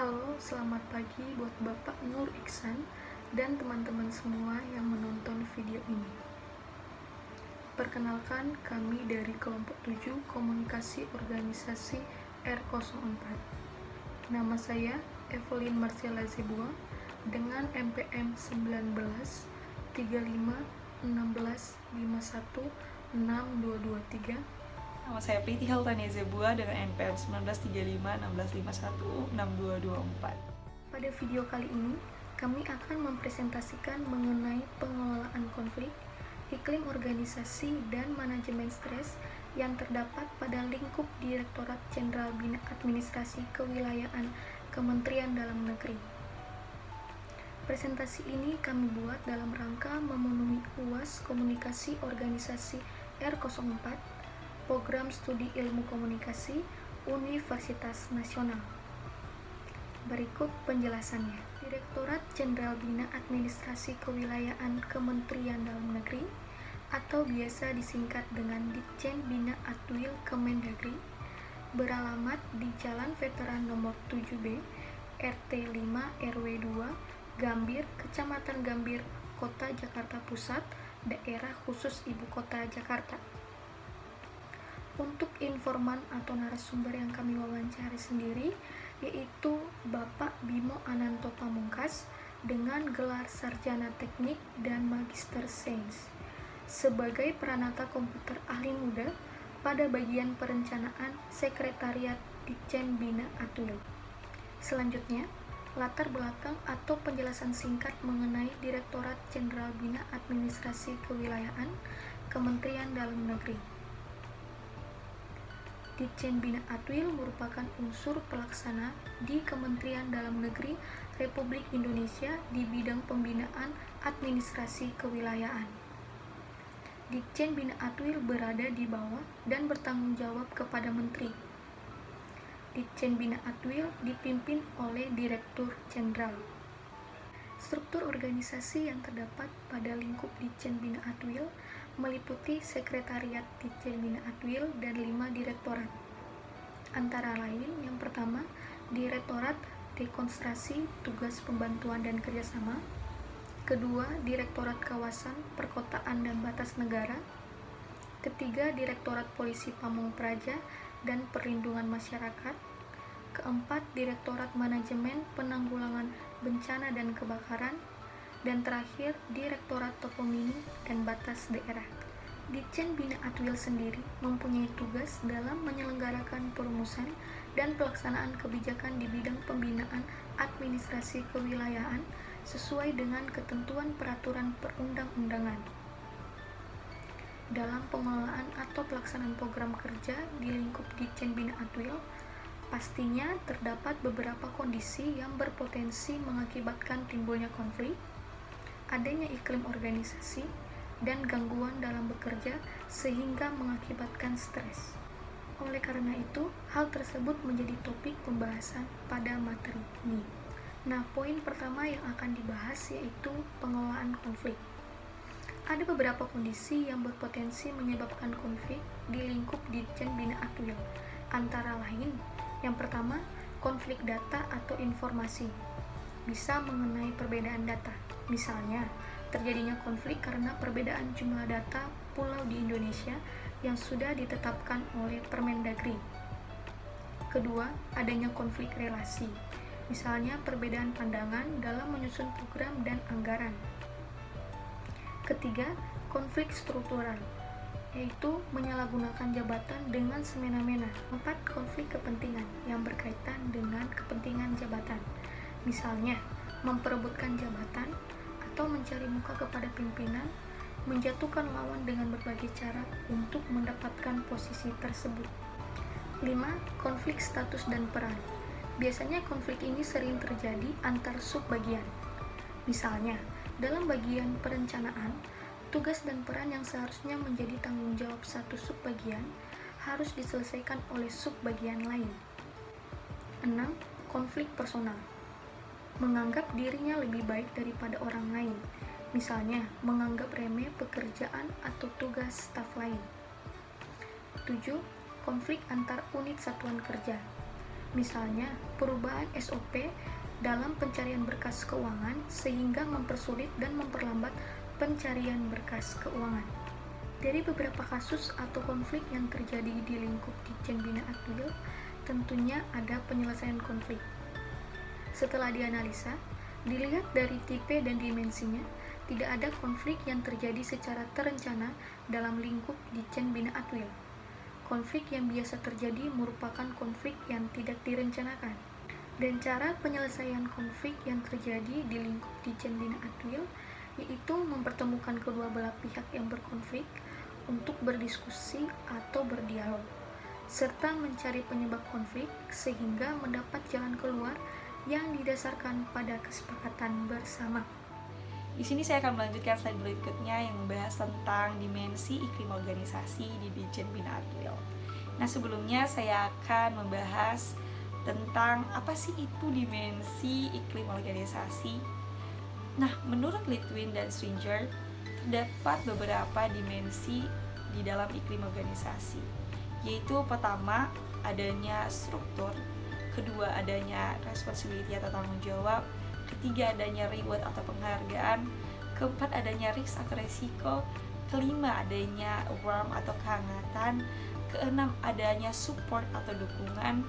Halo, selamat pagi buat Bapak Nur Iksan dan teman-teman semua yang menonton video ini. Perkenalkan, kami dari kelompok 7 Komunikasi Organisasi R04. Nama saya Evelyn Marcella Zebua dengan MPM 19 35 16 51 6223. Nama saya Priti Heltania Zebua dengan NPM 1935-1651-6224. Pada video kali ini, kami akan mempresentasikan mengenai pengelolaan konflik, iklim organisasi, dan manajemen stres yang terdapat pada lingkup Direktorat Jenderal Bina Administrasi Kewilayahan Kementerian Dalam Negeri. Presentasi ini kami buat dalam rangka memenuhi UAS Komunikasi Organisasi R04 Program Studi Ilmu Komunikasi Universitas Nasional. Berikut penjelasannya. Direktorat Jenderal Bina Administrasi Kewilayahan Kementerian Dalam Negeri atau biasa disingkat dengan Ditjen Bina Atwil Kemendagri beralamat di Jalan Veteran nomor 7B, RT 5 RW 2, Gambir, Kecamatan Gambir, Kota Jakarta Pusat, Daerah Khusus Ibu Kota Jakarta. Untuk informan atau narasumber yang kami wawancari sendiri yaitu Bapak Bimo Ananto Pamungkas dengan gelar Sarjana Teknik dan Magister Sains sebagai peranata komputer ahli muda pada bagian perencanaan Sekretariat Ditjen Bina Atwil. Selanjutnya, latar belakang atau penjelasan singkat mengenai Direktorat Jenderal Bina Administrasi Kewilayahan Kementerian Dalam Negeri. Ditjen Bina Atwil merupakan unsur pelaksana di Kementerian Dalam Negeri Republik Indonesia di bidang pembinaan administrasi kewilayahan. Ditjen Bina Atwil berada di bawah dan bertanggung jawab kepada Menteri. Ditjen Bina Atwil dipimpin oleh Direktur Jenderal. Struktur organisasi yang terdapat pada lingkup Ditjen Bina Atwil meliputi Sekretariat Ditjen Bina Atwil dan 5 direktorat. Antara lain, yang pertama, Direktorat Dekonstruksi Tugas Pembantuan dan Kerjasama. Kedua, Direktorat Kawasan, Perkotaan dan Batas Negara. Ketiga, Direktorat Polisi Pamung Praja dan Perlindungan Masyarakat. Keempat, Direktorat Manajemen Penanggulangan Bencana dan Kebakaran. Dan terakhir, Direktorat Toponomi dan Batas Daerah. Ditjen Bina Atwil sendiri mempunyai tugas dalam menyelenggarakan perumusan dan pelaksanaan kebijakan di bidang pembinaan administrasi kewilayahan sesuai dengan ketentuan peraturan perundang-undangan. Dalam pengelolaan atau pelaksanaan program kerja di lingkup Ditjen Bina Atwil, pastinya terdapat beberapa kondisi yang berpotensi mengakibatkan timbulnya konflik, adanya iklim organisasi, dan gangguan dalam bekerja sehingga mengakibatkan stres. Oleh karena itu, hal tersebut menjadi topik pembahasan pada materi ini. Nah, poin pertama yang akan dibahas yaitu pengelolaan konflik. Ada beberapa kondisi yang berpotensi menyebabkan konflik di lingkup Ditjen Bina Atwil. Antara lain, yang pertama, konflik data atau informasi. Bisa mengenai perbedaan data. Misalnya, terjadinya konflik karena perbedaan jumlah data pulau di Indonesia yang sudah ditetapkan oleh Permendagri. Kedua, adanya konflik relasi. Misalnya, perbedaan pandangan dalam menyusun program dan anggaran. Ketiga, konflik struktural, yaitu menyalahgunakan jabatan dengan semena-mena. Empat, konflik kepentingan yang berkaitan dengan kepentingan jabatan. Misalnya, memperebutkan jabatan atau mencari muka kepada pimpinan, menjatuhkan lawan dengan berbagai cara untuk mendapatkan posisi tersebut. 5. Konflik status dan peran. Biasanya konflik ini sering terjadi antar subbagian. Misalnya, dalam bagian perencanaan, tugas dan peran yang seharusnya menjadi tanggung jawab satu subbagian harus diselesaikan oleh subbagian lain. 6. Konflik personal. Menganggap dirinya lebih baik daripada orang lain, misalnya menganggap remeh pekerjaan atau tugas staf lain. 7. Konflik antar unit satuan kerja. Misalnya, perubahan SOP dalam pencarian berkas keuangan sehingga mempersulit dan memperlambat pencarian berkas keuangan. Dari beberapa kasus atau konflik yang terjadi di lingkup Ditjen Bina Aktuil, tentunya ada penyelesaian konflik. Setelah dianalisa, dilihat dari tipe dan dimensinya, tidak ada konflik yang terjadi secara terencana dalam lingkup Ditjen Bina Aktuil. Konflik yang biasa terjadi merupakan konflik yang tidak direncanakan. Dan cara penyelesaian konflik yang terjadi di lingkup Ditjen Bina Aktuil yaitu mempertemukan kedua belah pihak yang berkonflik untuk berdiskusi atau berdialog, serta mencari penyebab konflik sehingga mendapat jalan keluar yang didasarkan pada kesepakatan bersama. Di sini saya akan melanjutkan slide berikutnya yang membahas tentang dimensi iklim organisasi di Ditjen Bina Aktuil. Nah, sebelumnya saya akan membahas tentang apa sih itu dimensi iklim organisasi. Nah, menurut Litwin dan Stringer, terdapat beberapa dimensi di dalam iklim organisasi, yaitu pertama, adanya struktur, kedua, adanya responsibility atau tanggung jawab, ketiga, adanya reward atau penghargaan, keempat, adanya risk atau resiko, kelima, adanya warmth atau kehangatan, keenam, adanya support atau dukungan,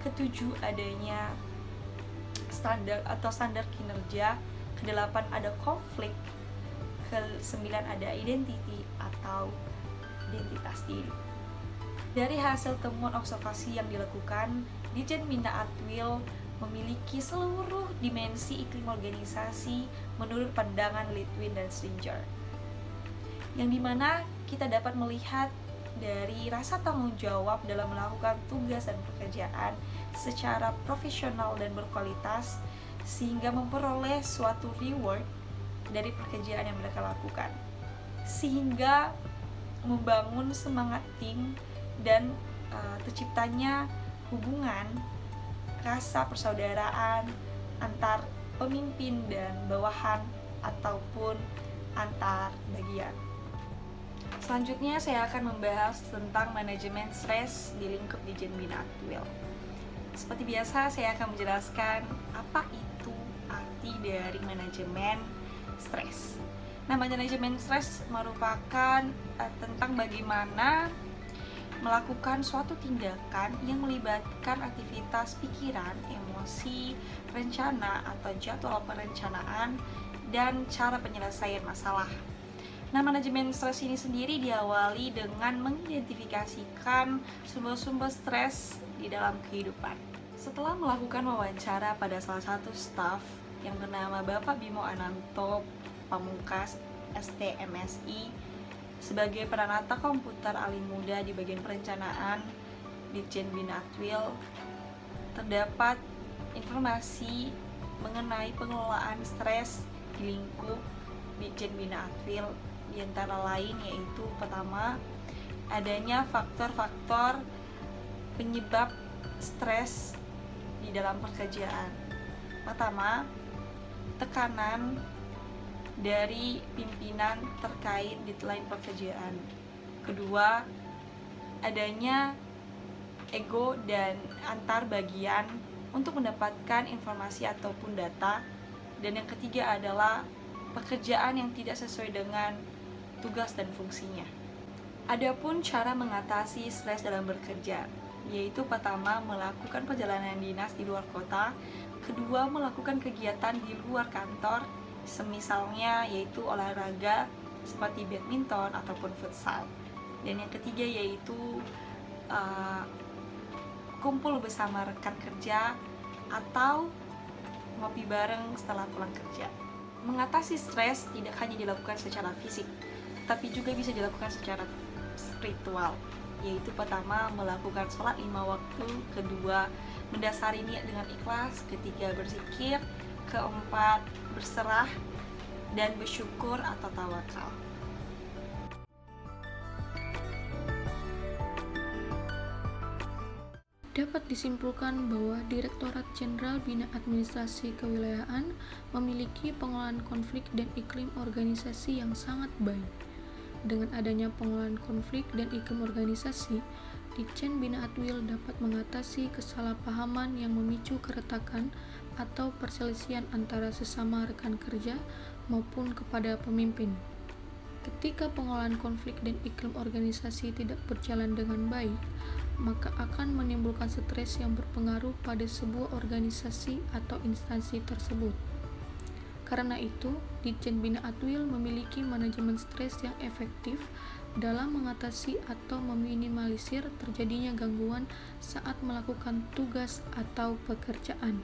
ketujuh, adanya standar atau standar kinerja, kedelapan, ada konflik, kesembilan, ada identity atau identitas diri. Dari hasil temuan observasi yang dilakukan, Ditjen Bina Aktuil memiliki seluruh dimensi iklim organisasi menurut pandangan Litwin dan Stringer, yang dimana kita dapat melihat dari rasa tanggung jawab dalam melakukan tugas dan pekerjaan secara profesional dan berkualitas sehingga memperoleh suatu reward dari pekerjaan yang mereka lakukan, sehingga membangun semangat tim dan terciptanya hubungan rasa persaudaraan antar pemimpin dan bawahan ataupun antar bagian. Selanjutnya saya akan membahas tentang manajemen stres di lingkup Ditjen Bina Aktuil. Seperti biasa, saya akan menjelaskan apa itu arti dari manajemen stres. Nah, manajemen stres merupakan tentang bagaimana melakukan suatu tindakan yang melibatkan aktivitas pikiran, emosi, rencana atau jadwal perencanaan, dan cara penyelesaian masalah. Nah, manajemen stres ini sendiri diawali dengan mengidentifikasikan sumber-sumber stres di dalam kehidupan. Setelah melakukan wawancara pada salah satu staf yang bernama Bapak Bimo Ananto Pamungkas, STMSI, sebagai penata komputer alim muda di bagian perencanaan Ditjen Bina Aktuil, terdapat informasi mengenai pengelolaan stres di lingkup Ditjen Bina Aktuil, di antara lain yaitu pertama, adanya faktor-faktor penyebab stres di dalam pekerjaan. Pertama, tekanan dari pimpinan terkait deadline pekerjaan. Kedua, adanya ego dan antar bagian untuk mendapatkan informasi ataupun data. Dan yang ketiga adalah pekerjaan yang tidak sesuai dengan tugas dan fungsinya. Adapun cara mengatasi stres dalam bekerja, yaitu pertama, melakukan perjalanan dinas di luar kota, kedua, melakukan kegiatan di luar kantor, semisalnya yaitu olahraga seperti badminton ataupun futsal, dan yang ketiga yaitu kumpul bersama rekan kerja atau ngopi bareng setelah pulang kerja. Mengatasi stres tidak hanya dilakukan secara fisik, tapi juga bisa dilakukan secara spiritual, yaitu pertama, melakukan sholat 5 waktu, kedua, mendasari niat dengan ikhlas, ketiga, berzikir, keempat, berserah, dan bersyukur atau tawakal. Dapat disimpulkan bahwa Direktorat Jenderal Bina Administrasi Kewilayahan memiliki pengelolaan konflik dan iklim organisasi yang sangat baik. Dengan adanya pengelolaan konflik dan iklim organisasi, Ditjen Bina Atwil dapat mengatasi kesalahpahaman yang memicu keretakan atau perselisihan antara sesama rekan kerja maupun kepada pemimpin. Ketika pengolahan konflik dan iklim organisasi tidak berjalan dengan baik, maka akan menimbulkan stres yang berpengaruh pada sebuah organisasi atau instansi tersebut. Karena itu, Ditjen Bina Atwil memiliki manajemen stres yang efektif dalam mengatasi atau meminimalisir terjadinya gangguan saat melakukan tugas atau pekerjaan.